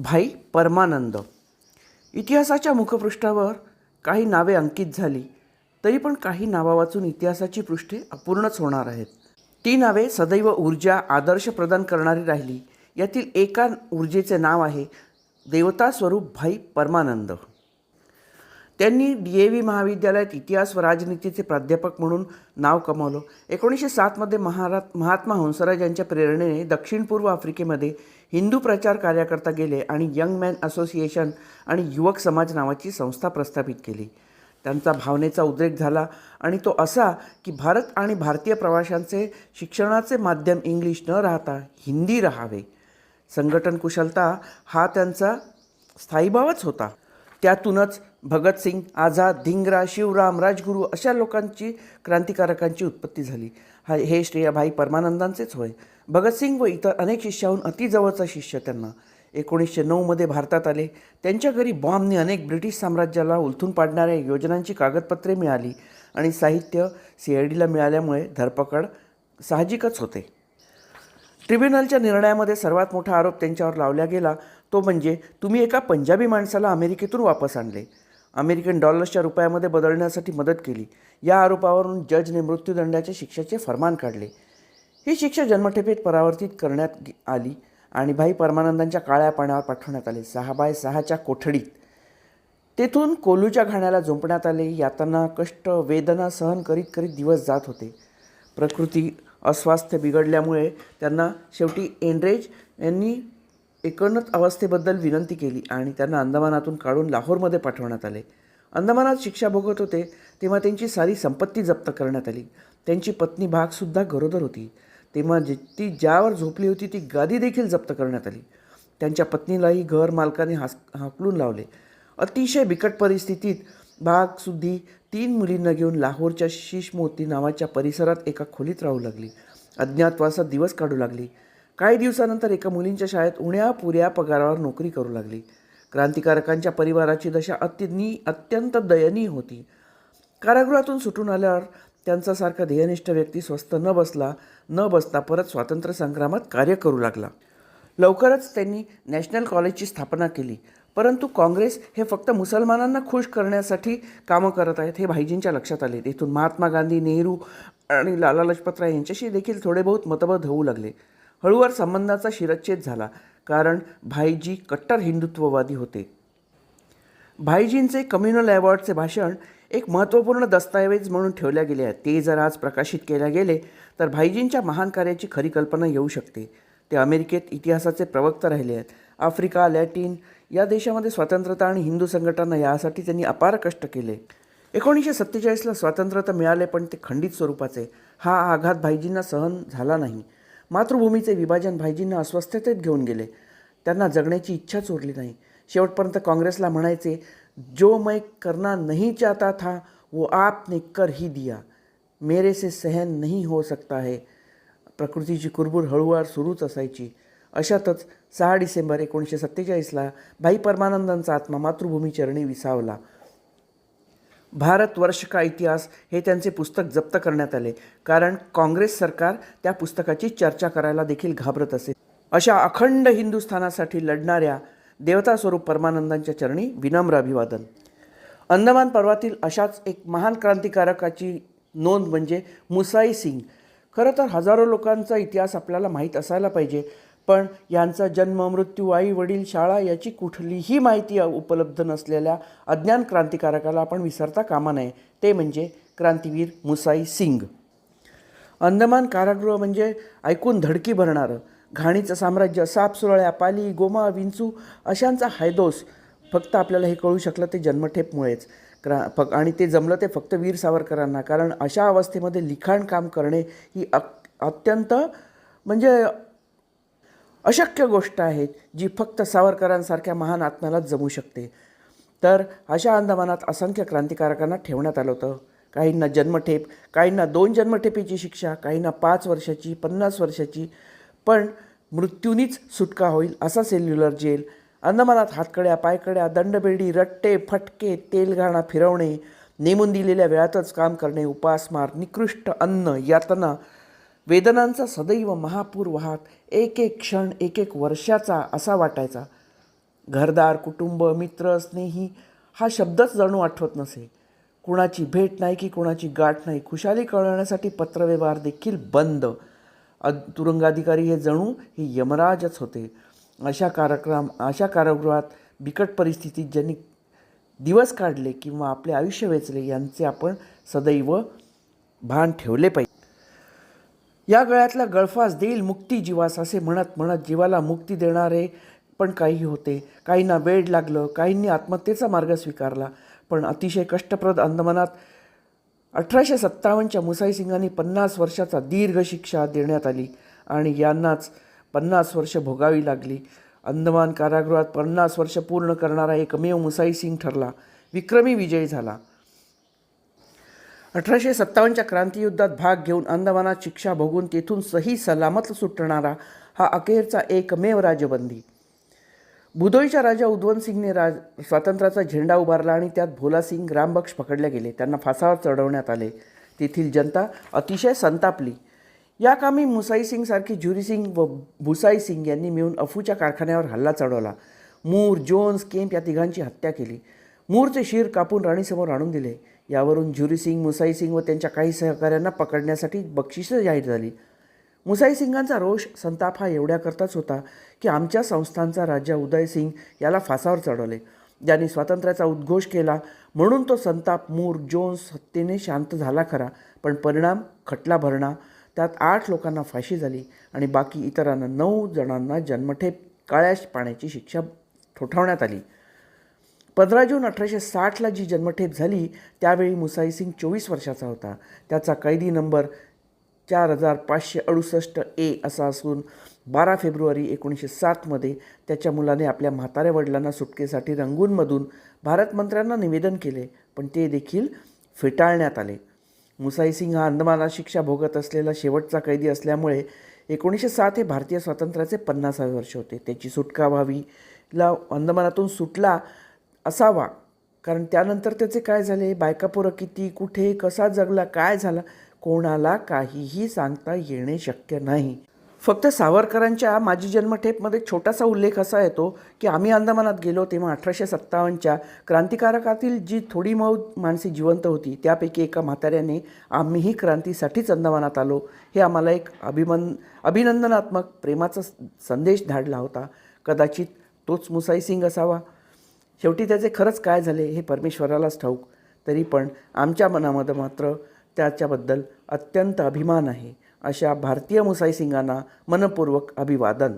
भाई परमानंद. इतिहासाच्या मुखपृष्ठावर काही नावे अंकित झाली तरी पण काही नावा वाचून इतिहासाची पृष्ठे अपूर्णच होणार आहेत. ती नावे सदैव ऊर्जा आदर्श प्रदान करणारी राहिली. यातील एका ऊर्जेचे नाव आहे देवता स्वरूप भाई परमानंद. त्यांनी DAV महाविद्यालयात इतिहास व राजनीतीचे प्राध्यापक म्हणून नाव कमावलं. 1907मध्ये महात्मा हंसराज यांच्या प्रेरणेने दक्षिण पूर्व आफ्रिकेमध्ये हिंदू प्रचार कार्यकर्ता गेले आणि यंग मॅन असोसिएशन आणि युवक समाज नावाची संस्था प्रस्थापित केली. त्यांचा भावनेचा उद्रेक झाला आणि तो असा की भारत आणि भारतीय प्रवाशांचे शिक्षणाचे माध्यम इंग्लिश न राहता हिंदी राहावे. संघटन कुशलता हा त्यांचा स्थायीभावच होता. त्यातूनच भगतसिंग, आझाद, धिंगरा, शिवराम, राजगुरू अशा लोकांची क्रांतिकारकांची उत्पत्ती झाली. हे श्रेय भाई परमानंदांचेच होय. भगतसिंग व इतर अनेक शिष्याहून अतिजवळचा शिष्य त्यांना 1909मध्ये भारतात आले. त्यांच्या घरी बॉम्बने अनेक ब्रिटिश साम्राज्याला उलथून पाडणाऱ्या योजनांची कागदपत्रे मिळाली आणि साहित्य CIDला मिळाल्यामुळे धरपकड साहजिकच होते. ट्रिब्युनलच्या निर्णयामध्ये सर्वात मोठा आरोप त्यांच्यावर लावला गेला तो म्हणजे तुम्ही एका पंजाबी माणसाला अमेरिकेतून वापस आणले, अमेरिकन डॉलर्सच्या रुपयामध्ये बदलण्यासाठी मदत केली. या आरोपावरून जजने मृत्यूदंडाच्या शिक्षेचे फरमान काढले. ही शिक्षा जन्मठेपेत परावर्तित करण्यात आली आणि भाई परमानंदांच्या काळ्या पाण्यावर पाठवण्यात आले 6x6च्या कोठडीत. तेथून कोलूच्या घाण्याला झोपण्यात आले. यातना, कष्ट, वेदना सहन करीत करीत दिवस जात होते. प्रकृती अस्वास्थ्य बिघडल्यामुळे त्यांना शेवटी एनरेज यांनी एकोन्नत अवस्थेबद्दल विनंती केली आणि त्यांना अंदमानातून काढून लाहोरमध्ये पाठवण्यात आले. अंदमानात शिक्षा भोगत होते तेव्हा त्यांची सारी संपत्ती जप्त करण्यात आली. त्यांची पत्नी भागसुद्धा गरोदर होती तेव्हा ती ज्यावर झोपली होती ती गादी देखील जप्त करण्यात आली. त्यांच्या पत्नीलाही घर मालकाने हाकलून लावले. अतिशय बिकट परिस्थितीत भागसुद्धी 3 मुलींना घेऊन लाहोरच्या शीश-मोती नावाच्या परिसरात एका खोलीत राहू लागली. अज्ञातवासात दिवस काढू लागली. काही दिवसानंतर एका मुलींच्या शाळेत उण्या-पुऱ्या पगारावर नोकरी करू लागली. क्रांतिकारकांच्या परिवाराची दशा अत्यंत दयनीय होती. कारागृहातून सुटून आल्यावर त्यांच्यासारखा ध्येयनिष्ठ व्यक्ती स्वस्थ न बसता परत स्वातंत्र्य संग्रामात कार्य करू लागला. लवकरच त्यांनी नॅशनल कॉलेजची स्थापना केली. परंतु काँग्रेस हे फक्त मुसलमानांना खुश करण्यासाठी कामं करत आहेत हे भाईजींच्या लक्षात आले. तेथून महात्मा गांधी, नेहरू आणि लाला लजपतराय यांच्याशी देखील थोडे बहुत मतभेद होऊ लागले. हळूवार संबंधाचा शिरच्छेद झाला कारण भाईजी कट्टर हिंदुत्ववादी होते. भाईजींचे कम्युनल अवॉर्डचे भाषण एक महत्त्वपूर्ण दस्तऐवज म्हणून ठेवल्या गेले आहेत. ते जर आज प्रकाशित केल्या गेले तर भाईजींच्या महान कार्याची खरी कल्पना येऊ शकते. ते अमेरिकेत इतिहासाचे प्रवक्ता राहिले आहेत. आफ्रिका, लॅटिन या देशामध्ये स्वातंत्र्यता आणि हिंदू संघटना यासाठी त्यांनी अपार कष्ट केले. 1947ला स्वातंत्र्य मिळाले पण ते खंडित स्वरूपाचे. हा आघात भाईजींना सहन झाला नाही. मातृभूमीचे विभाजन भाईजींना अस्वस्थतेत घेऊन गेले. त्यांना जगण्याची इच्छाच उरली नाही. शेवटपर्यंत काँग्रेसला म्हणायचे, जो मैं करना नहीं चाहता था वो आपने कर ही दिया, मेरे से सहन नहीं हो सकता है. प्रकृतीची कुरबुर हळूवार सुरूच असायची. अशातच 6 डिसेंबर 1947ला भाई परमानंदांचा आत्मा मातृभूमी चरणी विसावला. भारतवर्ष का इतिहास हे त्यांचे पुस्तक जप्त करण्यात आले कारण काँग्रेस सरकार त्या पुस्तकाची चर्चा करायला देखील घाबरत असे. अशा अखंड हिंदुस्थानासाठी लढणाऱ्या देवता स्वरूप परमानंदांच्या चरणी विनम्र अभिवादन. अंदमान पर्वातील अशाच एक महान क्रांतिकारकाची नोंद म्हणजे मुसाई सिंग. खरं तर हजारो लोकांचा इतिहास आपल्याला माहीत असायला पाहिजे पण यांचा जन्म, मृत्यू, आई वडील, शाळा याची कुठलीही माहिती उपलब्ध नसलेल्या अज्ञान क्रांतिकारकाला आपण विसरता कामा नये. ते म्हणजे क्रांतीवीर मुसाई सिंग. अंदमान कारागृह म्हणजे ऐकून धडकी भरणारं घाणीचं साम्राज्य. सापसुरळ्या, पाली, गोमा, विंचू अशांचा हैदोस. फक्त आपल्याला हे कळू शकलं ते जन्मठेपमुळेच आणि ते जमलं ते फक्त वीर सावरकरांना. कारण अशा अवस्थेमध्ये लिखाण काम करणे ही अत्यंत म्हणजे अशक्य गोष्ट आहे जी फक्त सावरकरांसारख्या महान आत्म्यालाच जमू शकते. तर अशा अंदमानात असंख्य क्रांतिकारकांना ठेवण्यात आलं होतं. काहींना जन्मठेप, काहींना 2 जन्मठेपेची शिक्षा, काहींना 5 वर्षाची, 50 वर्षाची, पण मृत्यूनीच सुटका होईल असा सेल्युलर जेल. अंदमानात हातकड्या, पायकड्या, दंडबेडी, रट्टे, फटके, तेलघाणा फिरवणे, नेमून दिलेल्या वेळातच काम करणे, उपासमार, निकृष्ट अन्न, यातना, वेदनांचा सदैव महापूर वाहत एक एक क्षण एक एक वर्षाचा असा वाटायचा. घरदार, कुटुंब, मित्र, स्नेही हा शब्दच जणू आठवत नसे. कुणाची भेट नाही की कुणाची गाठ नाही. खुशाली कळवण्यासाठी पत्रव्यवहार देखील बंद. तुरुंगाधिकारी हे जणू हे यमराजच होते. अशा कारागृहात बिकट परिस्थितीत ज्यांनी दिवस काढले किंवा आपले आयुष्य वेचले यांचे आपण सदैव भान ठेवले पाहिजे. या गळ्यातला गळफास देईल मुक्ती जीवास असे म्हणत म्हणत जीवाला मुक्ती देणारे पण काही होते. काहींना वेड लागलं, काहींनी आत्महत्येचा मार्ग स्वीकारला. पण अतिशय कष्टप्रद अंदमानात 1857च्या मुसाई सिंगांनी 50 वर्षाचा दीर्घ शिक्षा देण्यात आली आणि यांनाच 50 वर्ष भोगावी लागली. अंदमान कारागृहात 50 वर्ष पूर्ण करणारा एकमेव मुसाई सिंग ठरला. विक्रमी विजयी झाला. 1857च्या क्रांतियुद्धात भाग घेऊन अंदमानात शिक्षा भोगून तेथून सही सलामत सुटणारा हा अखेरचा एकमेव राजबंदी. बुधोईच्या राजा उदवंत सिंगने स्वातंत्र्याचा झेंडा उभारला आणि त्यात भोलासिंग, रामबक्ष पकडले गेले. त्यांना फासावर चढवण्यात आले. तेथील जनता अतिशय संतापली. या कामी मुसाई सिंग सारखी झुरी सिंग व भुसाई सिंग यांनी मिळून अफूच्या कारखान्यावर हल्ला चढवला. मूर, जोन्स, केम्प या तिघांची हत्या केली. मूरचे शिर कापून राणीसमोर आणून दिले. यावरून झुरी सिंग, मुसाई सिंग व त्यांच्या काही सहकाऱ्यांना पकडण्यासाठी बक्षिसं जाहीर झाली. मुसाई सिंगांचा रोष, संताप हा एवढ्याकरताच होता की आमच्या संस्थांचा राजा उदय सिंग याला फासावर चढवले. ज्यांनी स्वातंत्र्याचा उद्घोष केला म्हणून तो संताप मूर, जोन्स हत्येने शांत झाला खरा, पण परिणाम खटला भरणा. त्यात 8 लोकांना फाशी झाली आणि बाकी इतरांना 9 जणांना जन्मठेप काळ्या पाण्याची शिक्षा ठोठावण्यात आली. 15 जून 1860ला जी जन्मठेप झाली त्यावेळी मुसाई सिंग 24 वर्षाचा होता. त्याचा कैदी नंबर 4568 ए असा असून 12 फेब्रुवारी 1907मध्ये त्याच्या मुलाने आपल्या म्हाताऱ्या वडिलांना सुटकेसाठी रंगूनमधून भारत मंत्र्यांना निवेदन केले, पण ते देखील फेटाळण्यात आले. मुसाई सिंग हा अंदमानात शिक्षा भोगत असलेला शेवटचा कैदी असल्यामुळे 1907 हे भारतीय स्वातंत्र्याचे 50वे वर्ष होते. त्याची सुटका व्हावी अंदमानातून सुटला असावा, कारण त्यानंतर त्याचे काय झाले, बायकापोरं किती, कुठे, कसा जगला, काय झाला, कोणाला काहीही सांगता येणे शक्य नाही. फक्त सावरकरांच्या माझी जन्मठेपमध्ये छोटासा उल्लेख असा येतो की आम्ही अंदमानात गेलो तेव्हा 1857च्या क्रांतिकारकातील जी थोडी मौज माणसे जिवंत होती त्यापैकी एका म्हाताऱ्याने आम्हीही क्रांतीसाठीच अंदमानात आलो हे आम्हाला एक अभिनंदनात्मक प्रेमाचा संदेश धाडला होता. कदाचित तोच मुसाई सिंग असावा. शेवटी त्याचे खरंच काय झाले हे परमेश्वरालाच ठाऊक. तरी पण आमच्या मनामध्ये मात्र त्याच्याबद्दल अत्यंत अभिमान आहे. अशा भारतीय मुसाई सिंगांना मनपूर्वक अभिवादन.